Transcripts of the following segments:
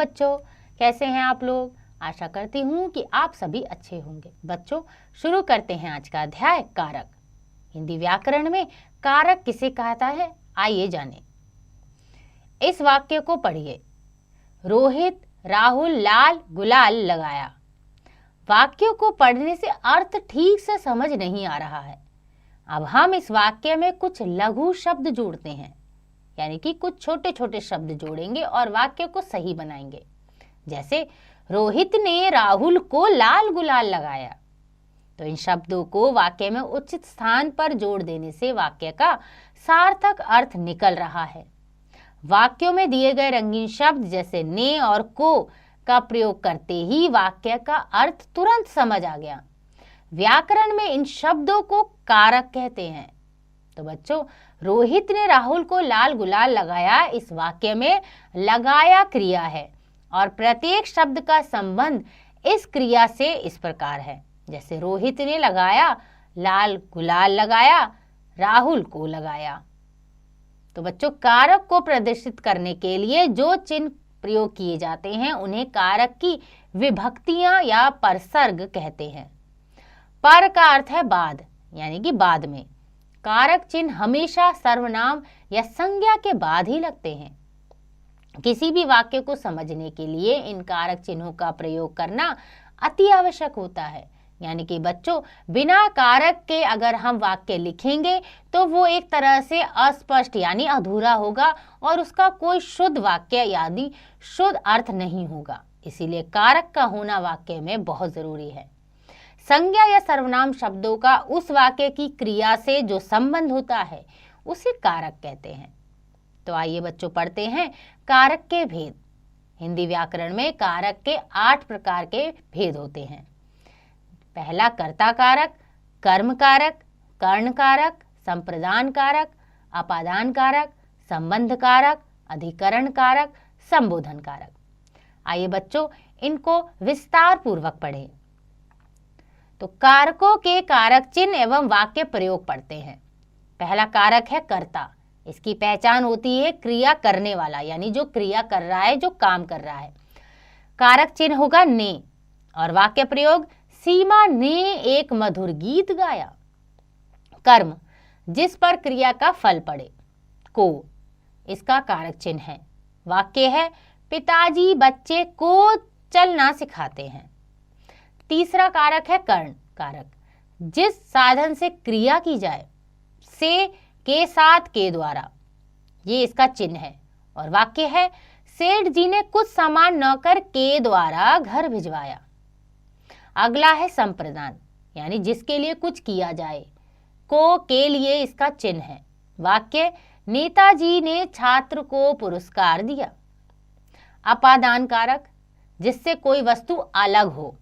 बच्चों, कैसे हैं आप लोग। आशा करती हूँ कि आप सभी अच्छे होंगे। बच्चों, शुरू करते हैं आज का अध्याय कारक। हिंदी व्याकरण में कारक किसे कहता है, आइए जानें। इस वाक्य को पढ़िए। रोहित राहुल लाल गुलाल लगाया। वाक्य को पढ़ने से अर्थ ठीक से समझ नहीं आ रहा है। अब हम इस वाक्य में कुछ लघु शब्द जोड़ते हैं, यानी कि कुछ छोटे छोटे शब्द जोड़ेंगे और वाक्य को सही बनाएंगे। जैसे रोहित ने राहुल को लाल गुलाल लगाया। तो इन शब्दों को वाक्य में उचित स्थान पर जोड़ देने से वाक्य का सार्थक अर्थ निकल रहा है। वाक्यों में दिए गए रंगीन शब्द जैसे ने और को का प्रयोग करते ही वाक्य का अर्थ तुरंत समझ आ गया। व्याकरण में इन शब्दों को कारक कहते हैं। तो बच्चों, रोहित ने राहुल को लाल गुलाल लगाया, इस वाक्य में लगाया क्रिया है और प्रत्येक शब्द का संबंध इस क्रिया से इस प्रकार है। जैसे रोहित ने लगाया, लाल गुलाल लगाया, राहुल को लगाया। तो बच्चों, कारक को प्रदर्शित करने के लिए जो चिन्ह प्रयोग किए जाते हैं उन्हें कारक की विभक्तियां या परसर्ग कहते हैं। पर का अर्थ है बाद, यानी कि बाद में। कारक चिन्ह हमेशा सर्वनाम या संज्ञा के बाद ही लगते हैं। किसी भी वाक्य को समझने के लिए इन कारक चिन्हों का प्रयोग करना अति आवश्यक होता है। यानी कि बच्चों, बिना कारक के अगर हम वाक्य लिखेंगे तो वो एक तरह से अस्पष्ट यानी अधूरा होगा और उसका कोई शुद्ध वाक्य यानी शुद्ध अर्थ नहीं होगा। इसीलिए कारक का होना वाक्य में बहुत जरूरी है। संज्ञा या सर्वनाम शब्दों का उस वाक्य की क्रिया से जो संबंध होता है उसे कारक कहते हैं। तो आइए बच्चों, पढ़ते हैं कारक के भेद। हिंदी व्याकरण में कारक के 8 प्रकार के भेद होते हैं। पहला कर्ता कारक, कर्म कारक, कर्ण कारक, संप्रदान कारक, अपादान कारक, संबंध कारक, अधिकरण कारक, संबोधन कारक। आइए बच्चों, इनको विस्तार पूर्वक पढ़ें। तो कारकों के कारक चिन्ह एवं वाक्य प्रयोग पढ़ते हैं। पहला कारक है कर्ता। इसकी पहचान होती है क्रिया करने वाला, यानी जो क्रिया कर रहा है, जो काम कर रहा है। कारक चिन्ह होगा ने और वाक्य प्रयोग सीमा ने एक मधुर गीत गाया। कर्म, जिस पर क्रिया का फल पड़े। को, इसका कारक चिन्ह है। वाक्य है पिताजी बच्चे को चलना सिखाते हैं। तीसरा कारक है कर्ण कारक, जिस साधन से क्रिया की जाए। से के साथ के द्वारा, ये इसका चिन्ह है और वाक्य है सेठ जी ने कुछ सामान नौकर के द्वारा घर भिजवाया। अगला है संप्रदान, यानी जिसके लिए कुछ किया जाए। को के लिए इसका चिन्ह है। वाक्य नेताजी ने छात्र को पुरस्कार दिया। अपादान कारक, जिससे कोई वस्तु अलग हो।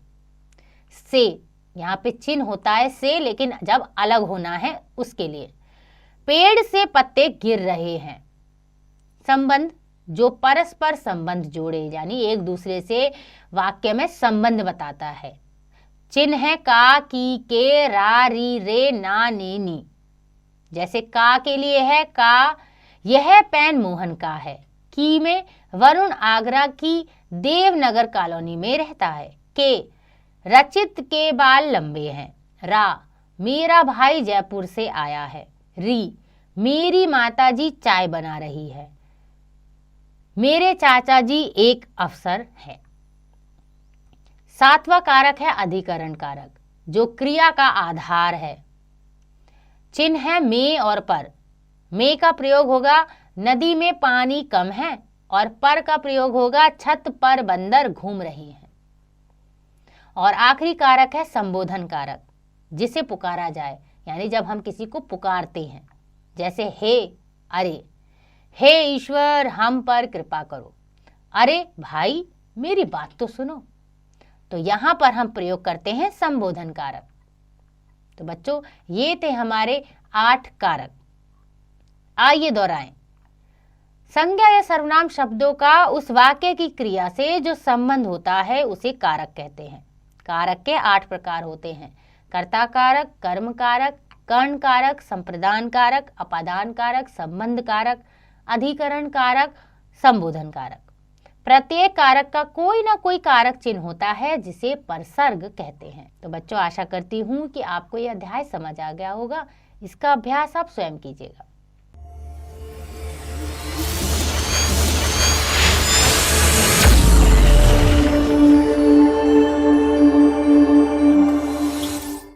से, यहाँ पे चिन्ह होता है से, लेकिन जब अलग होना है उसके लिए। पेड़ से पत्ते गिर रहे हैं। संबंध, जो परस्पर संबंध जोड़े, यानी एक दूसरे से वाक्य में संबंध बताता है। चिन्ह है का, की, के, रा, री, रे, ना, ने, नी। जैसे का के लिए है का, यह पेन मोहन का है। की में वरुण आगरा की देवनगर कॉलोनी में रहता है। के, रचित के बाल लंबे हैं। रा, मेरा भाई जयपुर से आया है। री, मेरी माताजी चाय बना रही है। मेरे चाचा जी एक अफसर है। सातवां कारक है अधिकरण कारक, जो क्रिया का आधार है। चिन्ह है में और पर। में का प्रयोग होगा नदी में पानी कम है और पर का प्रयोग होगा छत पर बंदर घूम रही हैं। और आखिरी कारक है संबोधन कारक, जिसे पुकारा जाए, यानी जब हम किसी को पुकारते हैं। जैसे हे, अरे, हे ईश्वर हम पर कृपा करो। अरे भाई मेरी बात तो सुनो। तो यहां पर हम प्रयोग करते हैं संबोधन कारक। तो बच्चों, ये थे हमारे 8 कारक। आइए दोहराएं। संज्ञा या सर्वनाम शब्दों का उस वाक्य की क्रिया से जो संबंध होता है उसे कारक कहते हैं। कारक के 8 प्रकार होते हैं। कर्ता कारक, कर्म कारक, कर्ण कारक, संप्रदान कारक, अपादान कारक, संबंध कारक, अधिकरण कारक, संबोधन कारक। प्रत्येक कारक का कोई ना कोई कारक चिन्ह होता है जिसे परसर्ग कहते हैं। तो बच्चों, आशा करती हूँ कि आपको यह अध्याय समझ आ गया होगा। इसका अभ्यास आप स्वयं कीजिएगा।